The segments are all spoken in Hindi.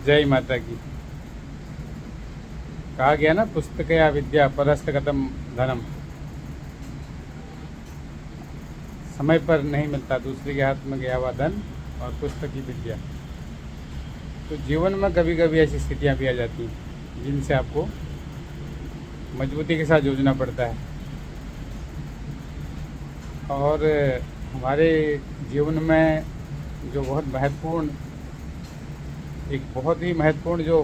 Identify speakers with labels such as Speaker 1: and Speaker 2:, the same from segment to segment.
Speaker 1: जय माता की। कहा गया ना, पुस्तकया विद्या परहस्तगतम धनम। समय पर नहीं मिलता दूसरे के हाथ में गया हुआ धन और पुस्तक की विद्या। तो जीवन में कभी कभी ऐसी स्थितियाँ भी आ जाती हैं जिनसे आपको मजबूती के साथ जूझना पड़ता है। और हमारे जीवन में जो बहुत ही महत्वपूर्ण जो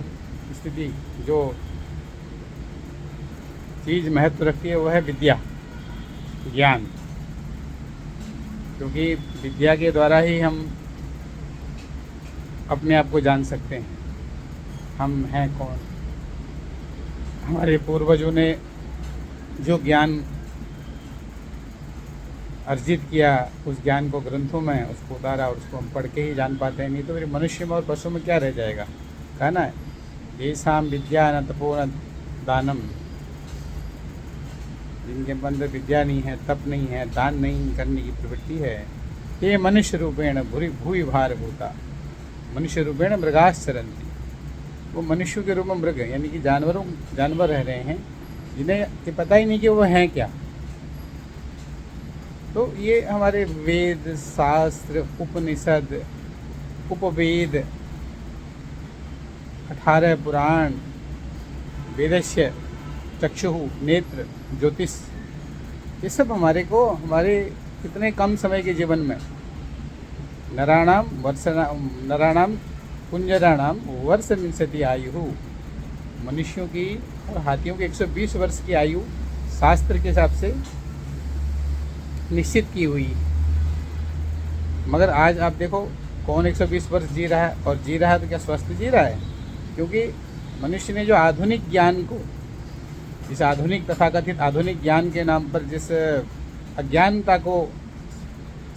Speaker 1: स्थिति, जो चीज़ महत्व रखती है, वो है विद्या, ज्ञान। क्योंकि विद्या के द्वारा ही हम अपने आप को जान सकते हैं, हम हैं कौन। हमारे पूर्वजों ने जो ज्ञान अर्जित किया, उस ज्ञान को ग्रंथों में उसको उतारा और उसको हम पढ़ के ही जान पाते हैं। नहीं तो फिर मनुष्य में और पशु में क्या रह जाएगा। कहना है येषां विद्या न तपो न दानम, जिनके अंदर विद्या नहीं है, तप नहीं है, दान नहीं करने की प्रवृत्ति है, ये मनुष्य रूपेण भूरि भार होता, मनुष्य रूपेण मृगाश्चरन्ति। वो मनुष्यों के रूप में मृग है, यानी कि जानवर रह रहे हैं जिन्हें पता ही नहीं कि वो हैं क्या। तो ये हमारे वेद, शास्त्र, उपनिषद, उपवेद, 18 पुराण, वेदस्य, चक्षुः, नेत्र, ज्योतिष, ये सब हमारे कितने कम समय के जीवन में नराणाम कुंजराणाम वर्ष विंशति आयु, मनुष्यों की और हाथियों की 120 वर्ष की आयु शास्त्र के हिसाब से निश्चित की हुई। मगर आज आप देखो कौन 120 वर्ष जी रहा है, और जी रहा है तो क्या स्वस्थ जी रहा है। क्योंकि मनुष्य ने जो आधुनिक ज्ञान को, जिस आधुनिक तथाकथित आधुनिक ज्ञान के नाम पर जिस अज्ञानता को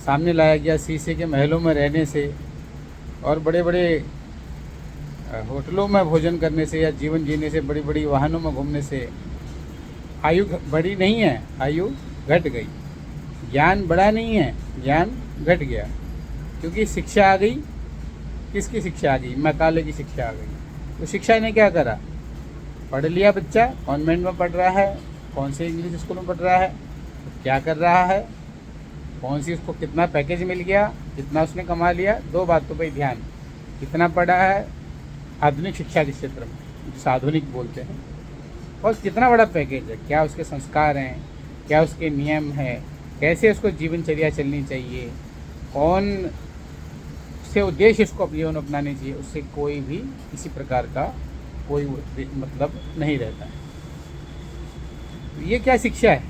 Speaker 1: सामने लाया गया, शीशे के महलों में रहने से और बड़े बड़े होटलों में भोजन करने से या जीवन जीने से, बड़ी बड़ी वाहनों में घूमने से आयु बढ़ी नहीं है, आयु घट गई। ज्ञान बढ़ा नहीं है, ज्ञान घट गया। क्योंकि शिक्षा आ गई। किसकी शिक्षा आ गई? मैकाले की शिक्षा आ गई। तो शिक्षा ने क्या करा? पढ़ लिया बच्चा, कॉन्वेंट में पढ़ रहा है, कौन से इंग्लिश स्कूल में पढ़ रहा है, तो क्या कर रहा है, कौन सी उसको कितना पैकेज मिल गया, कितना उसने कमा लिया। 2 बातों पर ध्यान, कितना पढ़ा है आधुनिक शिक्षा के क्षेत्र में, जिसे आधुनिक बोलते हैं, और कितना बड़ा पैकेज है, क्या उसके संस्कार हैं, क्या उसके नियम है, कैसे उसको जीवनचर्या चलनी चाहिए, कौन से उद्देश्य उसको जीवन अपनाने चाहिए। उससे कोई भी किसी प्रकार का कोई मतलब नहीं रहता है। तो ये क्या शिक्षा है?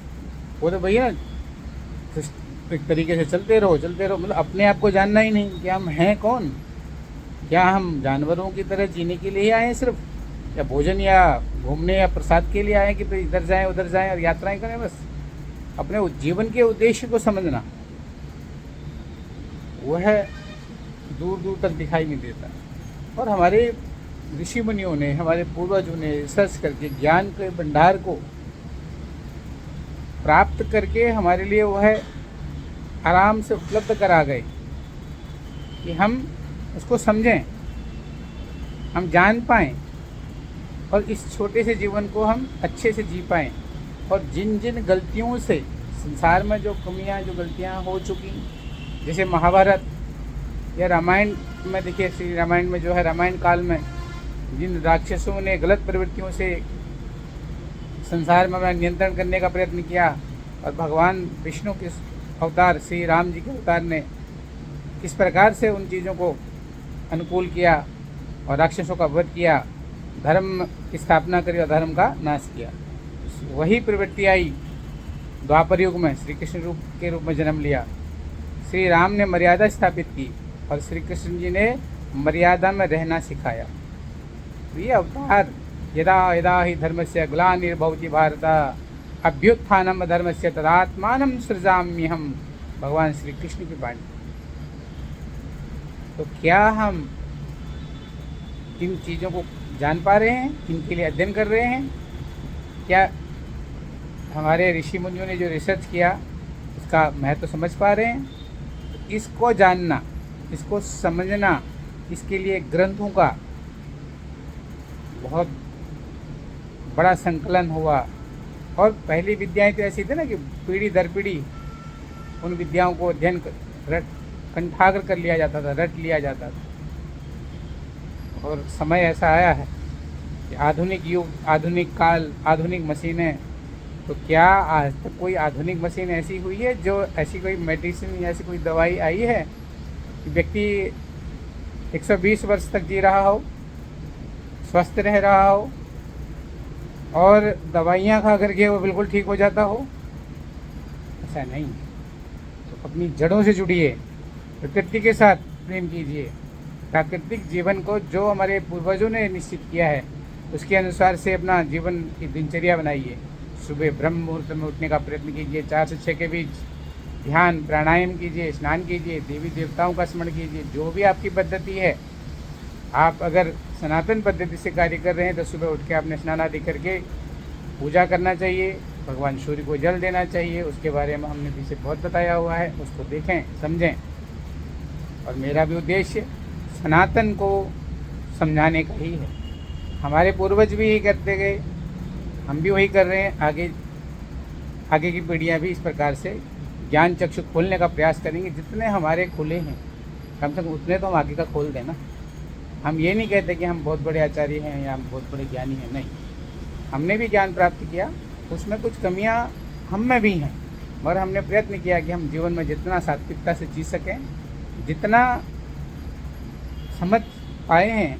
Speaker 1: वो तो भैया एक तरीके से चलते रहो, मतलब अपने आप को जानना ही नहीं कि हम हैं कौन। क्या हम जानवरों की तरह जीने के लिए ही आए हैं सिर्फ, या भोजन या घूमने या प्रसाद के लिए आए हैं कि भाई इधर जाएं उधर जाएं और यात्राएं करें? बस अपने जीवन के उद्देश्य को समझना, वह दूर दूर तक दिखाई नहीं देता। और हमारे ऋषि मुनियों ने, हमारे पूर्वजों ने रिसर्च करके ज्ञान के भंडार को प्राप्त करके हमारे लिए वह आराम से उपलब्ध करा गए कि हम उसको समझें, हम जान पाएँ और इस छोटे से जीवन को हम अच्छे से जी पाएँ। और जिन जिन गलतियों से संसार में जो कमियां, जो गलतियां हो चुकी, जैसे महाभारत या रामायण में देखिए, श्री रामायण में जो है, रामायण काल में जिन राक्षसों ने गलत प्रवृत्तियों से संसार में नियंत्रण करने का प्रयत्न किया, और भगवान विष्णु के अवतार श्री राम जी के अवतार ने किस प्रकार से उन चीज़ों को अनुकूल किया और राक्षसों का वध किया, धर्म की स्थापना करी और धर्म का नाश किया। वही प्रवृत्ति आई द्वापर युग में, श्री कृष्ण के रूप में जन्म लिया। श्री राम ने मर्यादा स्थापित की और श्री कृष्ण जी ने मर्यादा में रहना सिखाया। तो ये अवतार, यदा यदा ही धर्मस्य ग्लानिर्भवति भारत अभ्युत्थानम धर्मस्य तदात्मानं सृजाम्यहम्, भगवान श्री कृष्ण की वाणी। तो क्या हम इन चीज़ों को जान पा रहे हैं? इनके लिए अध्ययन कर रहे हैं? क्या हमारे ऋषि मुनियों ने जो रिसर्च किया उसका महत्व समझ पा रहे हैं? तो इसको जानना, इसको समझना, इसके लिए ग्रंथों का बहुत बड़ा संकलन हुआ। और पहली विद्याएं तो ऐसी थी ना कि पीढ़ी दर पीढ़ी उन विद्याओं को अध्ययन रट कंठाग्र कर लिया जाता था, रट लिया जाता था। और समय ऐसा आया है कि आधुनिक युग, आधुनिक काल, आधुनिक मशीनें, तो क्या आज तक कोई आधुनिक मशीन ऐसी हुई है, जो ऐसी कोई मेडिसिन या ऐसी कोई दवाई आई है कि व्यक्ति 120 वर्ष तक जी रहा हो, स्वस्थ रह रहा हो और दवाइयाँ खा करके वो बिल्कुल ठीक हो जाता हो? ऐसा नहीं है। तो अपनी जड़ों से जुड़िए, प्रकृति के साथ प्रेम कीजिए, प्राकृतिक जीवन को जो हमारे पूर्वजों ने निश्चित किया है उसके अनुसार से अपना जीवन की दिनचर्या बनाइए। सुबह ब्रह्म मुहूर्त में उठने का प्रयत्न कीजिए, 4 से 6 के बीच ध्यान प्राणायाम कीजिए, स्नान कीजिए, देवी देवताओं का स्मरण कीजिए। जो भी आपकी पद्धति है, आप अगर सनातन पद्धति से कार्य कर रहे हैं तो सुबह उठ के आपने स्नान आदि करके पूजा करना चाहिए, भगवान सूर्य को जल देना चाहिए। उसके बारे में हमने पीछे बहुत बताया हुआ है, उसको देखें, समझें। और मेरा भी उद्देश्य सनातन को समझाने का ही है। हमारे पूर्वज भी यही करते गए, हम भी वही कर रहे हैं। आगे की पीढ़ियाँ भी इस प्रकार से ज्ञान चक्षु खोलने का प्रयास करेंगे। जितने हमारे खुले हैं कम से कम उतने तो हम आगे का खोल दें ना। हम ये नहीं कहते कि हम बहुत बड़े आचार्य हैं या हम बहुत बड़े ज्ञानी हैं, नहीं। हमने भी ज्ञान प्राप्त किया, उसमें कुछ कमियां हम में भी हैं, मगर हमने प्रयत्न किया कि हम जीवन में जितना सात्विकता से जी सकें, जितना समझ पाए हैं,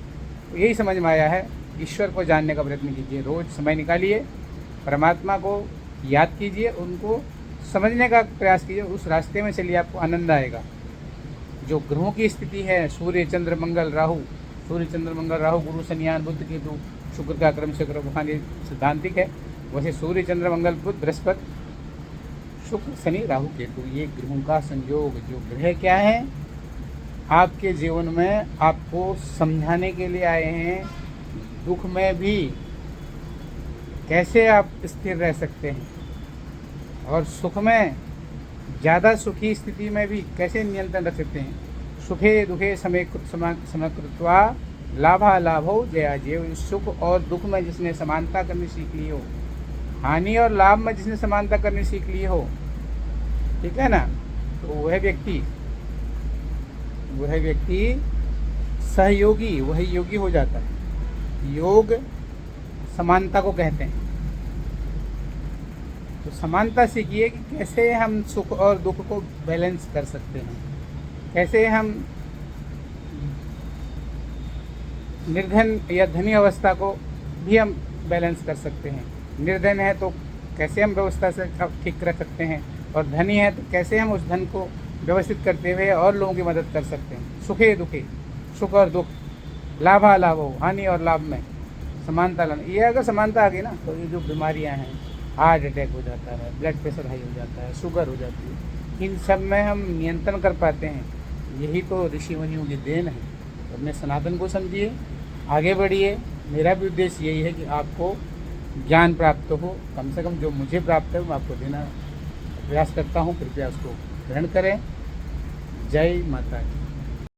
Speaker 1: तो यही समझ में आया है। ईश्वर को जानने का प्रयत्न कीजिए, रोज़ समय निकालिए, परमात्मा को याद कीजिए, उनको समझने का प्रयास कीजिए, उस रास्ते में चलिए, आपको आनंद आएगा। जो ग्रहों की स्थिति है, सूर्य चंद्र मंगल राहु, सूर्य चंद्र मंगल राहु, गुरु शनियान बुध केतु, शुक्र का क्रम से ग्रह ये सिद्धांतिक है। वैसे सूर्य चंद्र मंगल बुध बृहस्पति शुक्र शनि राहु केतु, ये ग्रहों का संयोग, जो ग्रह क्या है आपके जीवन में आपको समझाने के लिए आए हैं। दुख में भी कैसे आप स्थिर रह सकते हैं और सुख में, ज़्यादा सुखी स्थिति में भी कैसे नियंत्रण रख सकते हैं। सुखे दुखे समकृत्वा लाभा लाभो जया जय। सुख और दुख में जिसने समानता करनी सीख ली हो, हानि और लाभ में जिसने समानता करनी सीख ली हो, ठीक है ना, तो वह व्यक्ति सहयोगी, वही योगी हो जाता है। योग समानता को कहते हैं। तो समानता सीखिए कि कैसे हम सुख और दुख को बैलेंस कर सकते हैं, कैसे हम निर्धन या धनी अवस्था को भी हम बैलेंस कर सकते हैं। निर्धन है तो कैसे हम व्यवस्था से ठीक कर सकते हैं, और धनी है तो कैसे हम उस धन को व्यवस्थित करते हुए और लोगों की मदद कर सकते हैं। सुखे दुखे, सुख और दुख, लाभा लाभो, हानि और लाभ में समानता लाना। ये अगर समानता आ गई ना, तो ये जो बीमारियां हैं, हार्ट अटैक हो जाता है, ब्लड प्रेशर हाई हो जाता है, शुगर हो जाती है, इन सब में हम नियंत्रण कर पाते हैं। यही तो ऋषि मुनियों की देन है। तो अपने सनातन को समझिए, आगे बढ़िए। मेरा भी उद्देश्य यही है कि आपको ज्ञान प्राप्त हो, कम से कम जो मुझे प्राप्त है मैं आपको देना प्रयास करता हूँ। कृपया उसको ग्रहण करें। जय माता की।